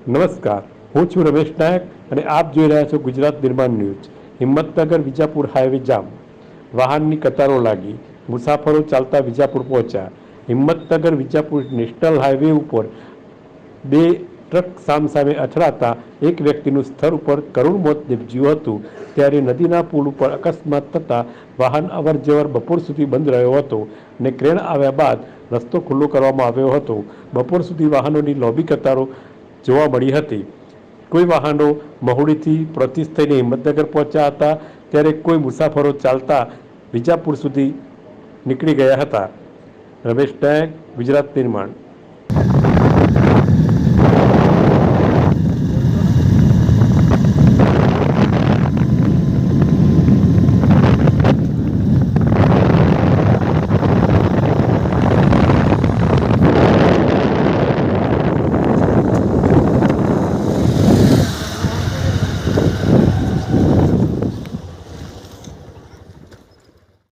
નમસ્કાર, હું છું રમેશ નાયક અને આપ જોઈ રહ્યા છો ગુજરાત નિર્માણ ન્યૂઝ। હિંમતનગર વિજાપુર હાઈવે જામ, વાહનની કતારો લાગી, મુસાફરો ચાલતા વિજાપુર પહોંચ્યા। હિંમતનગર વિજાપુર નેશનલ હાઈવે ઉપર બે ટ્રક સામસામે અથડાતા એક વ્યક્તિનું સ્થળ ઉપર કરુણ મોત નીપજ્યું હતું। ત્યારે નદીના પુલ ઉપર અકસ્માત થતાં વાહન અવરજવર બપોર સુધી બંધ રહ્યો હતો અને ક્રેન આવ્યા બાદ રસ્તો ખુલ્લો કરવામાં આવ્યો હતો। બપોર સુધી વાહનોની લાંબી કતારો જોવા મળી હતી। કોઈ વાહનો મહુડીથી પ્રતિસ થઈને હિંમતનગર પહોંચ્યા હતા, ત્યારે કોઈ મુસાફરો ચાલતા વિજાપુર સુધી નીકળી ગયા હતા। રમેશ નાયક, ગુજરાત નિર્માણ।